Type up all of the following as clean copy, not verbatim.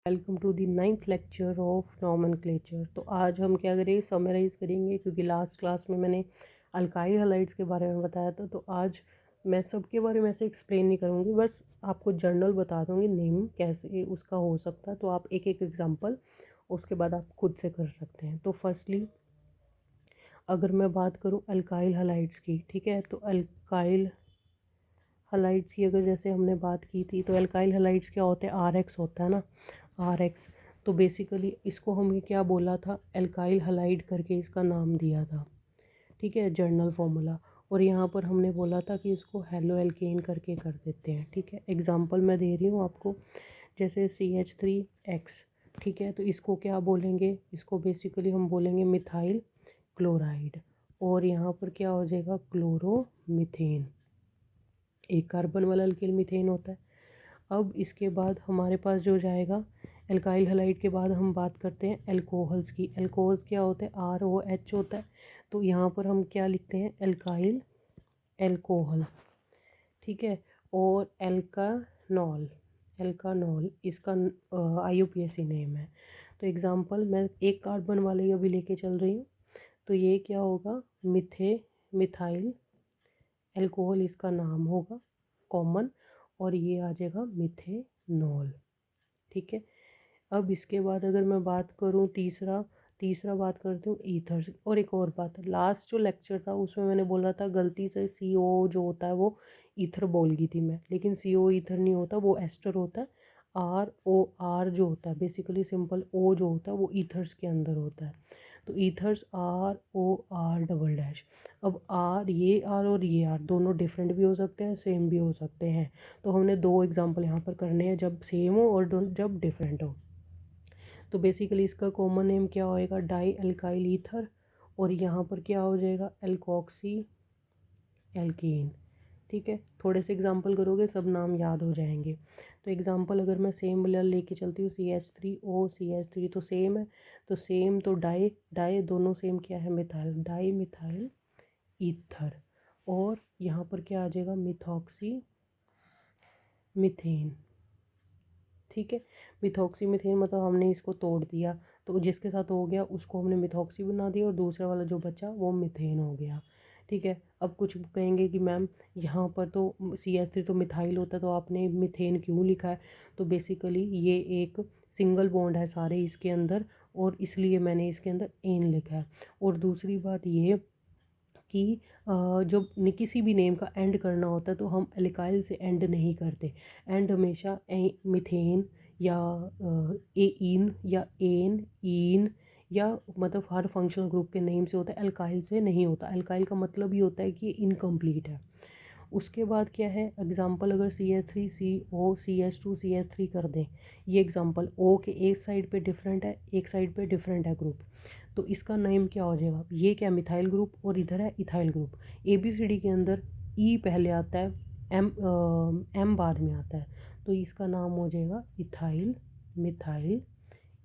Welcome to the 9th lecture of nomenclature. तो आज हम क्या करेंगे, समराइज़ करेंगे, क्योंकि लास्ट क्लास में मैंने अल्काइल हैलाइड्स के बारे में बताया था। तो आज मैं सबके बारे में ऐसे एक्सप्लेन नहीं करूँगी, बस आपको जनरल बता दूँगी नेम कैसे उसका हो सकता है। तो आप एक एक एग्जांपल उसके बाद आप खुद से कर सकते हैं। तो फर्स्टली अगर मैं बात करूँ अल्काइल हैलाइड्स की, ठीक है, तो अल्काइल हैलाइड्स की अगर जैसे हमने बात की थी, तो अल्काइल हैलाइड्स क्या होते हैं, RX होता है ना, RX। तो बेसिकली इसको हमें क्या बोला था, अल्काइल हैलाइड करके इसका नाम दिया था, ठीक है, जर्नल फार्मूला। और यहाँ पर हमने बोला था कि इसको हेलो एल्केन करके कर देते हैं, ठीक है। एग्जांपल मैं दे रही हूँ आपको, जैसे CH3X, ठीक है, तो इसको क्या बोलेंगे, इसको बेसिकली हम बोलेंगे मिथाइल क्लोराइड। और यहाँ पर क्या हो जाएगा, क्लोरोमीथेन, एक कार्बन वाला अल्किल मीथेन होता है। अब इसके बाद हमारे पास जो जाएगा एल्काइल हैलाइड के बाद हम बात करते हैं एल्कोहल्स की। एल्कोहल्स क्या होते हैं, ROH होता है। तो यहाँ पर हम क्या लिखते हैं, एल्काइल एल्कोहल, ठीक है। और एल्कानॉल, एल्कानॉल इसका IUPAC नेम है। तो एग्जांपल मैं एक कार्बन वाले अभी लेके चल रही हूँ, तो ये क्या होगा, मिथाइल एल्कोहल इसका नाम होगा कॉमन, और ये आ जाएगा मिथेनॉल, ठीक है। अब इसके बाद अगर मैं बात करूँ तीसरा तीसरा बात करती हूँ ईथर्स। और एक और बात, लास्ट जो लेक्चर था उसमें मैंने बोला था गलती से CO जो होता है वो ईथर बोल गई थी मैं, लेकिन CO ईथर नहीं होता, वो एस्टर होता है। ROR जो होता है, बेसिकली सिंपल O जो होता है वो ईथर्स के अंदर होता है। तो ईथर्स ROR डबल डैश। अब ये आर और ये आर दोनों डिफरेंट भी हो सकते हैं, सेम भी हो सकते हैं। तो हमने दो एग्जांपल यहाँ पर करने हैं, जब सेम हो और जब डिफरेंट हो। तो बेसिकली इसका कॉमन नेम क्या होएगा, डाई अल्काइल ईथर। और यहाँ पर क्या हो जाएगा, एल्कोक्सी एल्कीन, ठीक है। थोड़े से एग्जांपल करोगे सब नाम याद हो जाएंगे। तो एग्जांपल अगर मैं सेम वाला लेके चलती हूँ, CH3O CH3, तो सेम है, तो सेम, तो डाई डाई दोनों सेम क्या है, मिथाइल, डाई मिथाइल ईथर। और यहाँ पर क्या आ जाएगा, मिथॉक्सी मीथेन, ठीक है। मिथॉक्सी मीथेन मतलब हमने इसको तोड़ दिया, तो जिसके साथ हो गया उसको हमने मिथॉक्सी बना दिया, और दूसरा वाला जो बचा वो मीथेन हो गया, ठीक है। अब कुछ कहेंगे कि मैम यहाँ पर तो CH3 तो मिथाइल होता है, तो आपने मीथेन क्यों लिखा है। तो बेसिकली ये एक सिंगल बॉन्ड है सारे इसके अंदर, और इसलिए मैंने इसके अंदर एन लिखा है। और दूसरी बात ये कि जब किसी भी नेम का एंड करना होता है तो हम एल्काइल से एंड नहीं करते। एंड हमेशा मिथेन या एन या एन ईन, या मतलब हर फंक्शनल ग्रुप के नेम से होता है, एल्काइल से नहीं होता। एल्काइल का मतलब ये होता है कि ये इनकम्प्लीट है। उसके बाद क्या है, एग्जांपल अगर CH3CO CH2CH3 कर दें, ये एग्जांपल O के एक साइड पे डिफरेंट है, एक साइड पे डिफरेंट है ग्रुप, तो इसका नेम क्या हो जाएगा, ये क्या मिथाइल ग्रुप, और इधर है इथाइल ग्रुप। ABCD के अंदर E पहले आता है, M बाद में आता है, तो इसका नाम हो जाएगा इथाइल मिथाइल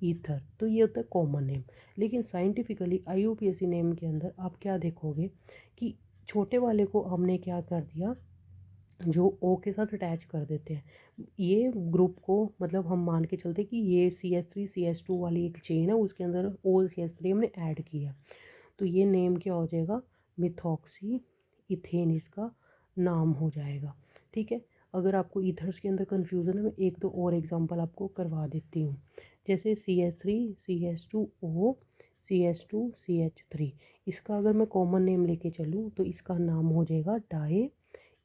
ईथर। तो ये होता है कॉमन नेम। लेकिन साइंटिफिकली IUPAC नेम के अंदर आप क्या देखोगे कि छोटे वाले को हमने क्या कर दिया, जो O के साथ अटैच कर देते हैं ये ग्रुप को, मतलब हम मान के चलते कि ये CH3CH2 वाली एक चेन है, उसके अंदर OCH3 हमने ऐड किया, तो ये नेम क्या हो जाएगा, मिथॉक्सी इथेन इसका नाम हो जाएगा, ठीक है। अगर आपको ईथर्स के अंदर कन्फ्यूज़न है, मैं एक दो और एग्जांपल आपको करवा देती हूँ। जैसे CH3CH2O CH2CH3, इसका अगर मैं कॉमन नेम लेके चलूँ तो इसका नाम हो जाएगा डाई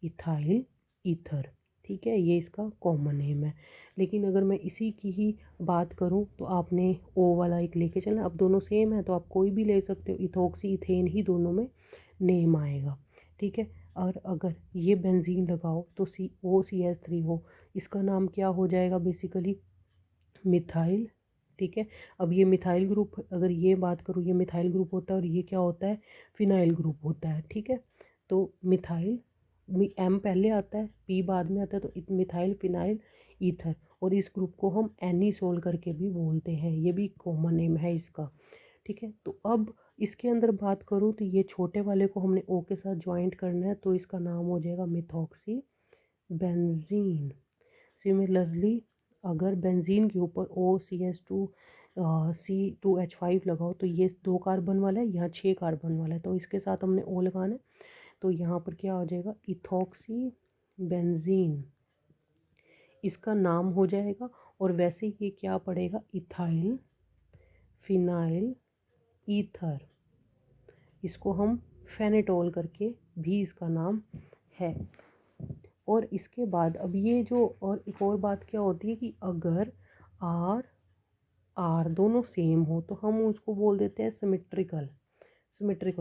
इथाइल ईथर, ठीक है, ये इसका कॉमन नेम है। लेकिन अगर मैं इसी की ही बात करूं तो आपने O वाला एक लेके चलना, अब दोनों सेम है तो आप कोई भी ले सकते हो, इथोक्सी इथेन ही दोनों में नेम आएगा, ठीक है। और अगर ये बेंजीन लगाओ तो COCH3 हो, इसका नाम क्या हो जाएगा, बेसिकली मिथाइल, ठीक है। अब ये मिथाइल ग्रुप, अगर ये बात करूँ, ये मिथाइल ग्रुप होता है और ये क्या होता है, फिनाइल ग्रुप होता है, ठीक है। तो मिथाइल M पहले आता है, P बाद में आता है, तो मिथाइल फिनाइल ईथर। और इस ग्रुप को हम एनिसोल करके भी बोलते हैं, ये भी कॉमन नेम है इसका, ठीक है। तो अब इसके अंदर बात करूँ तो ये छोटे वाले को हमने O के साथ ज्वाइंट करना है, तो इसका नाम हो जाएगा मिथॉक्सी बेंजीन। सिमिलरली अगर बेंजीन के ऊपर OCH2 C2H5 लगाओ तो ये 2 कार्बन वाला है, यहाँ 6 कार्बन वाला है, तो इसके साथ हमने O लगाना है। तो यहाँ पर क्या हो जाएगा, इथॉक्सी बेंजीन इसका नाम हो जाएगा। और वैसे ये क्या पड़ेगा, इथाइल फिनाइल ईथर, इसको हम फेनेटोल करके भी इसका नाम है। और इसके बाद अब ये जो, और एक और बात क्या होती है कि अगर आर आर दोनों सेम हो तो हम उसको बोल देते हैं सिमेट्रिकल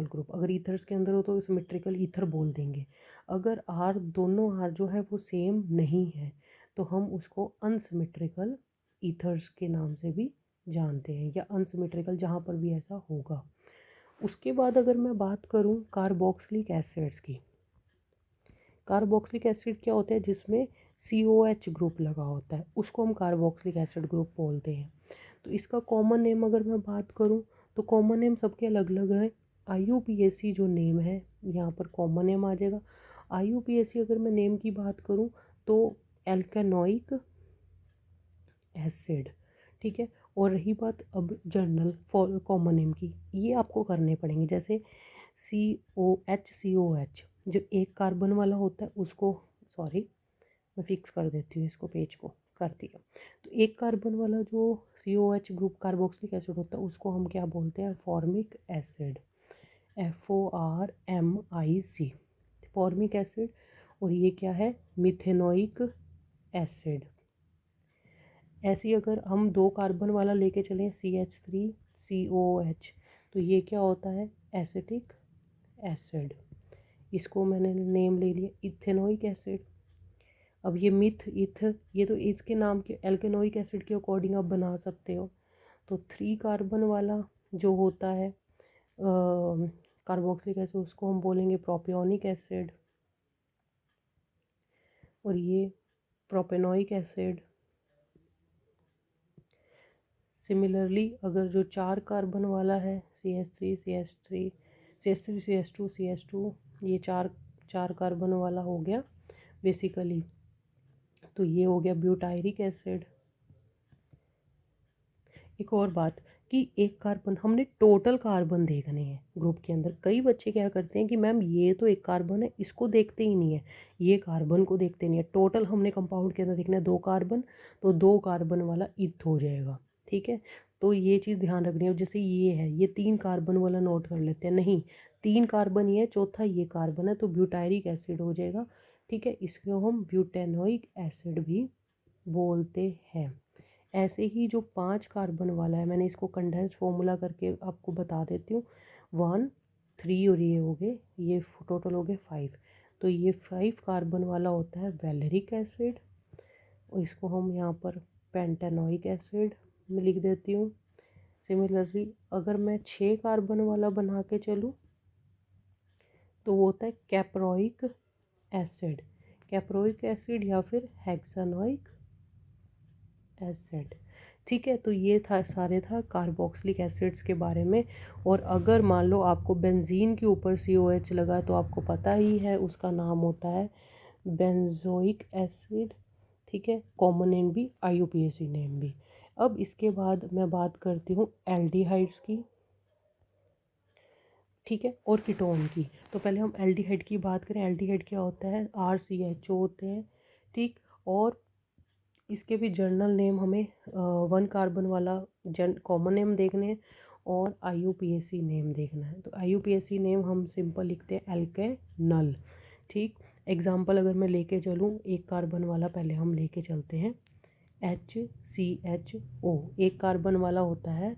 ग्रुप। अगर ईथर्स के अंदर हो तो सिमेट्रिकल ईथर बोल देंगे। अगर दोनों आर जो है वो सेम नहीं है तो हम उसको अनसिमेट्रिकल ईथर्स के नाम से भी जानते हैं, या अनसिमेट्रिकल जहाँ पर भी ऐसा होगा। उसके बाद अगर मैं बात करूँ कार्बोक्सिलिक एसिड्स की, कार्बोक्सिलिक एसिड क्या होता है, जिसमें COH ग्रुप लगा होता है, उसको हम कार्बोक्सिलिक एसिड ग्रुप बोलते हैं। तो इसका कॉमन नेम अगर मैं बात करूं तो कॉमन नेम सबके अलग अलग है। IUPAC जो नेम है यहाँ पर कॉमन नेम आ जाएगा। IUPAC अगर मैं नेम की बात करूं तो एल्केनोइक एसिड, ठीक है। और रही बात अब जर्नल फॉर कॉमन नेम की, ये आपको करने पड़ेंगे। जैसे COH जो एक कार्बन वाला होता है उसको, सॉरी मैं फिक्स कर देती हूँ इसको, पेज को कर दिया। तो एक कार्बन वाला जो COH ग्रुप कार्बोक्सिलिक एसिड होता है उसको हम क्या बोलते हैं, formic acid, FORMIC, formic acid. और ये क्या है, मिथेनोइक एसिड। ऐसी अगर हम 2 कार्बन वाला लेके चलें CH3COOH, तो ये क्या होता है, एसिटिक एसिड। इसको मैंने नेम ले लिया इथेनोइक एसिड। अब ये ये तो इसके नाम के एल्केनोइक एसिड के अकॉर्डिंग आप बना सकते हो। तो 3 कार्बन वाला जो होता है कार्बोक्सिलिक एसिड, उसको हम बोलेंगे प्रोपियोनिक एसिड। और ये प्रोपेनोइक एसिड। सिमिलरली अगर जो 4 कार्बन वाला है CH3CH2 ये चार कार्बन वाला हो गया बेसिकली, तो ये हो गया ब्यूटायरिक एसिड। एक और बात कि एक कार्बन, हमने टोटल कार्बन देखने हैं ग्रुप के अंदर। कई बच्चे क्या करते हैं कि मैम ये तो एक कार्बन है, इसको देखते ही नहीं है, ये कार्बन को देखते नहीं है। टोटल हमने कंपाउंड के अंदर देखना है 2 कार्बन, तो 2 कार्बन वाला इथ हो जाएगा, ठीक है। तो ये चीज़ ध्यान रखनी है। जैसे ये है, ये 3 कार्बन वाला नोट कर लेते हैं, नहीं 3 कार्बन ये है, चौथा ये कार्बन है, तो ब्यूटायरिक एसिड हो जाएगा, ठीक है। इसको हम ब्यूटेनोइक एसिड भी बोलते हैं। ऐसे ही जो 5 कार्बन वाला है, मैंने इसको कंडेंस फॉर्मूला करके आपको बता देती हूँ। 1 3 और ये हो गए, ये टोटल हो गए 5। तो ये 5 कार्बन वाला होता है वैलेरिक एसिड, और इसको हम यहाँ पर पेंटेनोइक एसिड में लिख देती हूँ। सिमिलरली अगर मैं 6 कार्बन वाला बना के चलूँ तो वो होता है कैप्रोइक एसिड, कैप्रोइक एसिड या फिर हेक्सानोइक एसिड, ठीक है। तो ये था सारे था कार्बोक्सिलिक एसिड्स के बारे में। और अगर मान लो आपको बेंजीन के ऊपर COH लगा तो आपको पता ही है उसका नाम होता है बेंजोइक एसिड, ठीक है। कॉमन नेम भी, IUPAC नेम भी। अब इसके बाद मैं बात करती हूँ एल्डिहाइड्स की, ठीक है, और कीटोन की। तो पहले हम एल्डिहाइड की बात करें। एल्डिहाइड क्या होता है, RCHO होते हैं, ठीक। और इसके भी जर्नल नेम हमें 1 कार्बन वाला कॉमन नेम देखने हैं और IUPAC नेम देखना है। तो IUPAC नेम हम सिंपल लिखते हैं एल्केनल, ठीक। एग्जाम्पल अगर मैं लेके चलूँ, 1 कार्बन वाला पहले हम लेके चलते हैं, HCHO, 1 कार्बन वाला होता है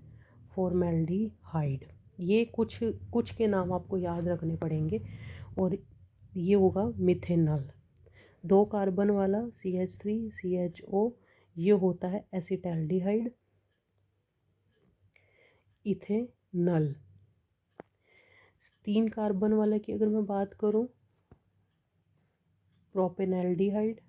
फॉर्मेल्डिहाइड। ये कुछ कुछ के नाम आपको याद रखने पड़ेंगे। और ये होगा मिथेनल। 2 कार्बन वाला CH3CHO, ये होता है एसिटैल्डिहाइड, इथेनल। 3 कार्बन वाला की अगर मैं बात करूं, प्रोपेनल्डिहाइड,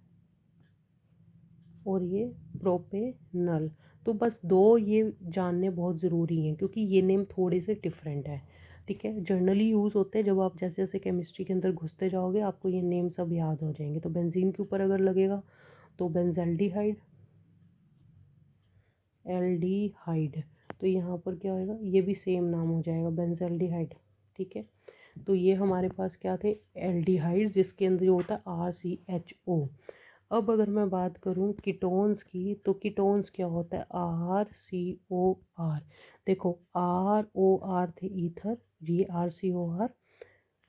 और ये प्रोपेनल। तो बस 2 ये जानने बहुत ज़रूरी हैं क्योंकि ये नेम थोड़े से डिफरेंट है, ठीक है। जर्नली यूज़ होते हैं, जब आप जैसे जैसे केमिस्ट्री के अंदर घुसते जाओगे आपको ये नेम सब याद हो जाएंगे। तो बेंजीन के ऊपर अगर लगेगा तो बेंजल्डिहाइड, एल्डिहाइड। तो यहाँ पर क्या होएगा, ये भी सेम नाम हो जाएगा बेंजल्डिहाइड। ठीक है, तो ये हमारे पास क्या थे, एल्डिहाइड, जिसके अंदर जो होता है RCHO। अब अगर मैं बात करूँ कीटोन्स की, तो कीटोन्स क्या होता है, RCOR। देखो ROR थे ईथर, ये RCOR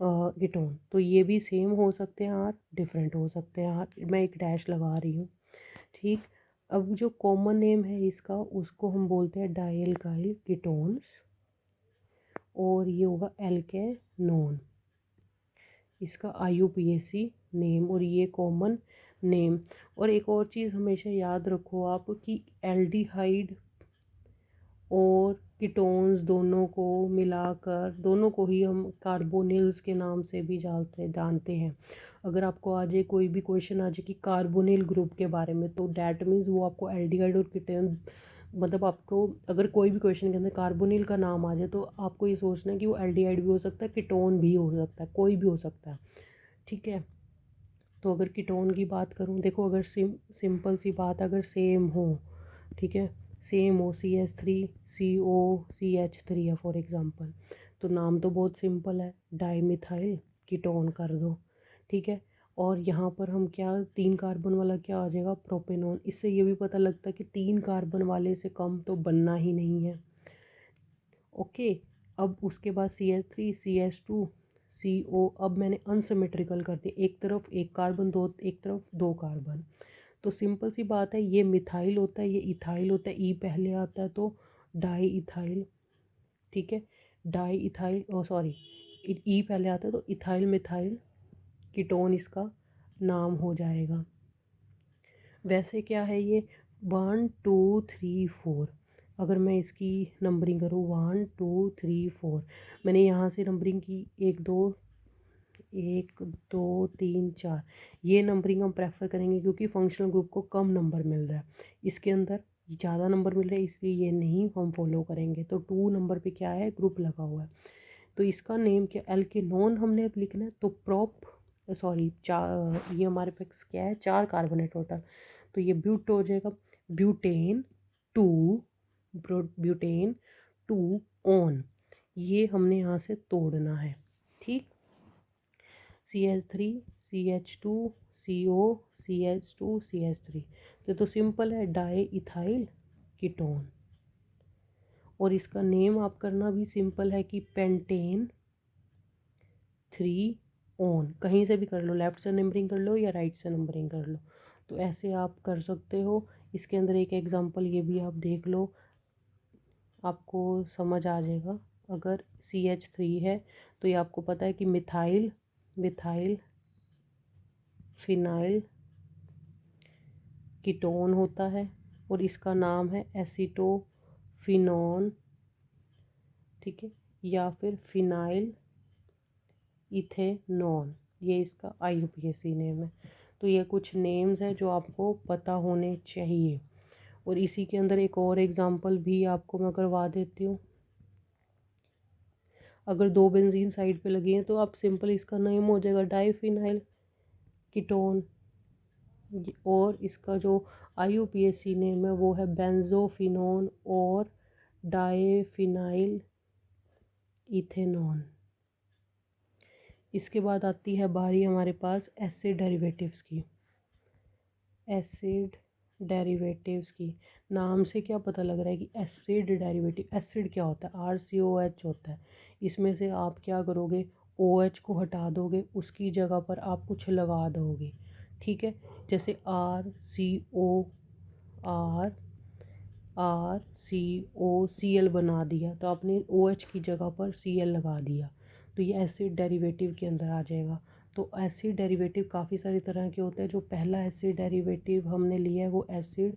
कीटोन। तो ये भी सेम हो सकते हैं आर, डिफरेंट हो सकते हैं आर, मैं एक डैश लगा रही हूँ। ठीक, अब जो कॉमन नेम है इसका, उसको हम बोलते हैं डाइल्काइल कीटोन्स, और ये होगा एल्केनोन, इसका IUPAC नेम, और ये कॉमन नेम। और एक और चीज़ हमेशा याद रखो आप कि एल्डिहाइड और कीटोन्स दोनों को मिलाकर, दोनों को ही हम कार्बोनिल्स के नाम से भी जानते हैं। अगर आपको आज कोई भी क्वेश्चन आ जाए कि कार्बोनिल ग्रुप के बारे में, तो डैट मीन्स वो आपको एल्डिहाइड और कीटोन, मतलब आपको अगर कोई भी क्वेश्चन के अंदर कार्बोनिल का नाम आ जाए, तो आपको ये सोचना है कि वो एल्डिहाइड भी हो सकता है, कीटोन भी हो सकता है, कोई भी हो सकता है। ठीक है, तो अगर कीटोन की बात करूँ, देखो अगर सिंपल सी बात, अगर सेम हो, ठीक है, सेम हो CH3CO CH3 है फॉर एग्ज़ाम्पल, तो नाम तो बहुत सिंपल है, डाईमिथाइल कीटोन कर दो। ठीक है, और यहाँ पर हम क्या, 3 कार्बन वाला क्या आ जाएगा, प्रोपेनॉन। इससे ये भी पता लगता है कि 3 कार्बन वाले से कम तो बनना ही नहीं है। ओके, अब उसके बाद CH3CH2CO, अब मैंने अनसिमेट्रिकल कर दिया, एक तरफ एक कार्बन, दो एक तरफ 2 कार्बन। तो सिंपल सी बात है, ये मिथाइल होता है, ये इथाइल होता है, ई पहले आता है तो डाई इथाइल। ठीक है, डाई इथाइल, ओ सॉरी, ई पहले आता है तो इथाइल मिथाइल कीटोन इसका नाम हो जाएगा। वैसे क्या है ये, 1 2 3 4, अगर मैं इसकी नंबरिंग करूँ 1 2 3 4, मैंने यहाँ से नंबरिंग की 1 2 3 4, ये नंबरिंग हम प्रेफर करेंगे क्योंकि फंक्शनल ग्रुप को कम नंबर मिल रहा है, इसके अंदर ज़्यादा नंबर मिल रहे हैं, इसलिए ये नहीं हम फॉलो करेंगे। तो 2 नंबर पे क्या है, ग्रुप लगा हुआ है। तो इसका नेम क्या, एल्केनोन हमने अब लिखना है, तो सॉरी, ये हमारे पास क्या है, 4 कार्बन है टोटल, तो ये ब्यूट हो जाएगा, ब्यूटेन टू, ब्यूटेन 2 ऑन, ये हमने यहाँ से तोड़ना है। ठीक, CH3CH2CO CH2CH3, तो सिंपल है, डाई इथाइल कीटोन। और इसका नेम आप करना भी सिंपल है कि पेंटेन 3 ऑन, कहीं से भी कर लो, लेफ़्ट से नंबरिंग कर लो या राइट से नंबरिंग कर लो, तो ऐसे आप कर सकते हो। इसके अंदर एक एग्जांपल ये भी आप देख लो, आपको समझ आ जाएगा। अगर CH3 है तो ये आपको पता है कि मिथाइल मिथाइल फिनाइल कीटोन होता है, और इसका नाम है एसीटोफिनॉन। ठीक है, या फिर फिनाइल इथेनॉन, ये इसका IUPAC नेम है। तो ये कुछ नेम्स हैं जो आपको पता होने चाहिए। और इसी के अंदर एक और एग्जांपल भी आपको मैं करवा देती हूँ। अगर 2 बेंजीन साइड पे लगी हैं तो आप सिंपल इसका नेम हो जाएगा डाईफिनाइल कीटोन, और इसका जो IUPAC नेम है वो है बेंजोफिनोन और डाईफिनाइल इथेनॉन। इसके बाद आती है बारी हमारे पास एसिड डेरिवेटिव्स की। एसिड डेरिवेटिव्स की, नाम से क्या पता लग रहा है कि एसिड डेरिवेटिव, एसिड क्या होता है, RCOH होता है। इसमें से आप क्या करोगे, OH को हटा दोगे, उसकी जगह पर आप कुछ लगा दोगे। ठीक है, जैसे RCOCl बना दिया, तो आपने OH की जगह पर Cl लगा दिया, तो ये एसिड डेरिवेटिव के अंदर आ जाएगा। तो एसिड डेरिवेटिव काफ़ी सारी तरह के होते हैं। जो पहला एसिड डेरिवेटिव हमने लिया है वो एसिड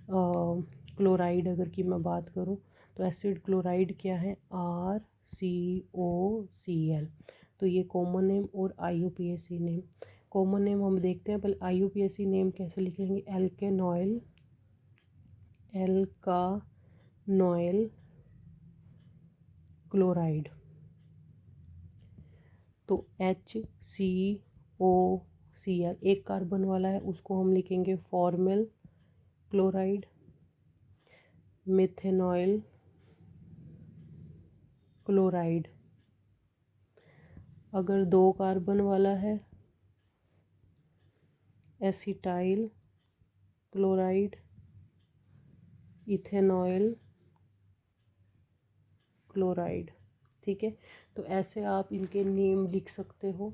क्लोराइड, अगर की मैं बात करूँ तो एसिड क्लोराइड क्या है, RCOCl। तो ये कॉमन नेम और IUPAC नेम। कॉमन नेम हम देखते हैं, पहले IUPAC नेम कैसे लिखेंगे, एल्कानॉइल क्लोराइड। तो HCOCl एक कार्बन वाला है, उसको हम लिखेंगे फॉर्मल क्लोराइड। मिथेनॉइल क्लोराइड। अगर 2 कार्बन वाला है एसिटाइल क्लोराइड, इथेनॉइल क्लोराइड। ठीक है, तो ऐसे आप इनके नेम लिख सकते हो,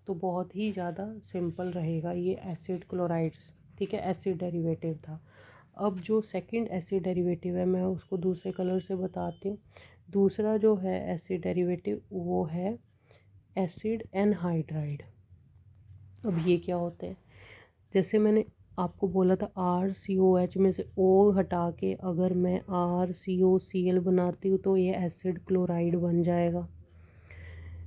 तो बहुत ही ज़्यादा सिंपल रहेगा ये एसिड क्लोराइड्स। ठीक है, एसिड डेरिवेटिव था। अब जो सेकंड एसिड डेरिवेटिव है मैं उसको दूसरे कलर से बताती हूँ। दूसरा जो है एसिड डेरिवेटिव वो है एसिड एनहाइड्राइड। अब ये क्या होते हैं, जैसे मैंने आपको बोला था RCOH में से O हटा के अगर मैं RCOCl बनाती हूँ तो ये एसिड क्लोराइड बन जाएगा।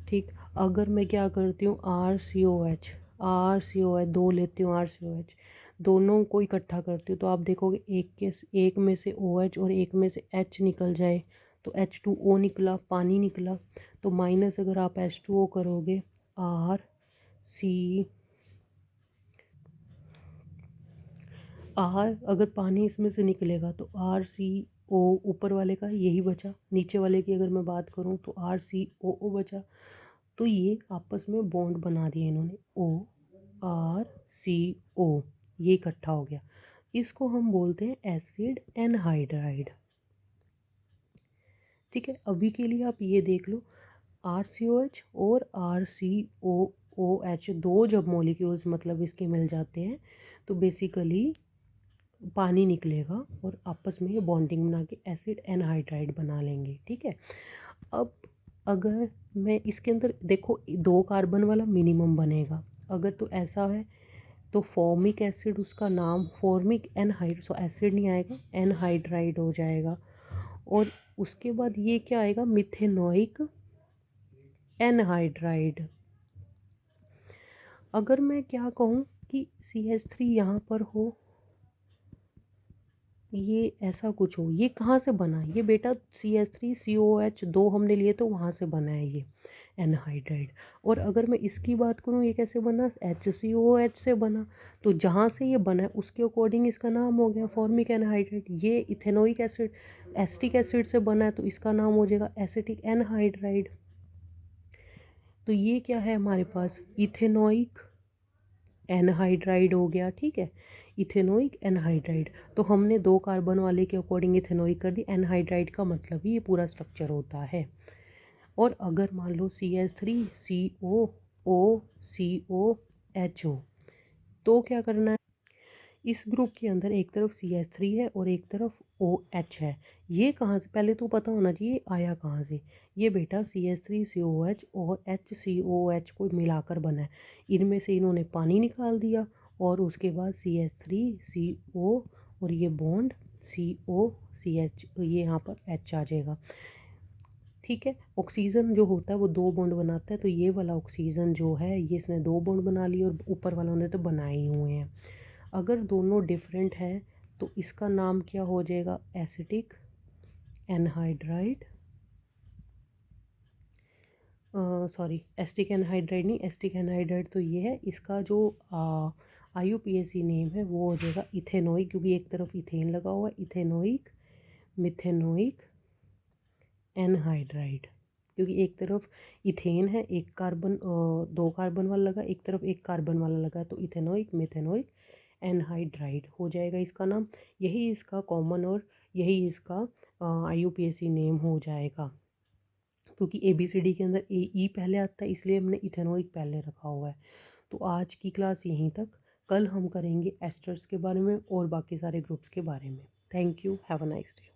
ठीक, अगर मैं क्या करती हूँ RCOH दो लेती हूँ, RCOH दोनों को इकट्ठा करती हूँ तो आप देखोगे एक में से OH और एक में से H निकल जाए तो H2O निकला, पानी निकला। तो माइनस अगर आप H2O करोगे अगर पानी इसमें से निकलेगा तो RCO ऊपर वाले का यही बचा, नीचे वाले की अगर मैं बात करूँ तो RCOO बचा। तो ये आपस में बॉन्ड बना दिए इन्होंने, ORCO, ये इकट्ठा हो गया। इसको हम बोलते हैं एसिड एनहाइड्राइड। ठीक है, अभी के लिए आप ये देख लो RCOH और RCOOH दो जब मॉलिक्यूल्स मतलब इसके मिल जाते हैं तो बेसिकली पानी निकलेगा और आपस में ये बॉन्डिंग बना के एसिड एनहाइड्राइड बना लेंगे। ठीक है, अब अगर मैं इसके अंदर देखो 2 कार्बन वाला मिनिमम बनेगा, अगर तो ऐसा है तो फॉर्मिक एसिड उसका नाम फॉर्मिक एसिड नहीं आएगा, एनहाइड्राइड हो जाएगा। और उसके बाद ये क्या आएगा, मिथेनोइक एनहाइड्राइड। अगर मैं क्या कहूँ कि CH3 यहाँ पर हो, ये ऐसा कुछ हो, ये कहाँ से बना, ये बेटा CH3COH दो हमने लिए तो वहाँ से बना है ये एनहाइड्राइड। और अगर मैं इसकी बात करूँ ये कैसे बना, HCOH से बना। तो जहाँ से ये बना है उसके अकॉर्डिंग इसका नाम हो गया फॉर्मिक एनहाइड्राइड। ये इथेनोइक एसिड एसिटिक एसिड से बना है तो इसका नाम हो जाएगा एसिटिक एनहाइड्राइड। तो ये क्या है हमारे पास, इथेनोइक एनहाइड्राइड हो गया। ठीक है, इथेनोइक एनहाइड्राइड। तो हमने 2 कार्बन वाले के अकॉर्डिंग इथेनोइक कर दी, एनहाइड्राइड का मतलब ही ये पूरा स्ट्रक्चर होता है। और अगर मान लो CH3COOCOHO तो क्या करना है, इस ग्रुप के अंदर एक तरफ CH3 है और एक तरफ OH है। ये कहाँ से, पहले तो पता होना चाहिए आया कहाँ से। ये बेटा CH3COH और HCOH को मिलाकर बना है, इनमें से इन्होंने पानी निकाल दिया और उसके बाद CH3CO और ये बॉन्ड COCH, ये यहाँ पर H आ जाएगा। ठीक है, ऑक्सीजन जो होता है वो 2 बॉन्ड बनाता है, तो ये वाला ऑक्सीजन जो है ये इसने 2 बॉन्ड बना लिए और ऊपर वालों ने तो बनाए ही हुए हैं। अगर दोनों डिफरेंट हैं तो इसका नाम क्या हो जाएगा, acetic anhydride, sorry acetic anhydride नहीं, एसिटिक एनहाइड्राइड तो ये है। इसका जो IUPAC नेम है वो हो जाएगा इथेनोइक, क्योंकि एक तरफ इथेन लगा हुआ है, इथेनोइक मिथेनोइक एनहाइड्राइड। क्योंकि एक तरफ इथेन है, एक कार्बन 2 कार्बन वाला लगा, एक तरफ एक कार्बन वाला लगा, तो इथेनोइक मिथेनोइक एनहाइड्राइड हो जाएगा इसका नाम। यही इसका कॉमन और यही इसका IUPAC नेम हो जाएगा। क्योंकि ABCD के अंदर AE पहले आता है इसलिए हमने इथेनोइक पहले रखा हुआ है। तो आज की क्लास यहीं तक, कल हम करेंगे एस्टर्स के बारे में और बाकी सारे ग्रुप्स के बारे में। Thank you, have a nice day.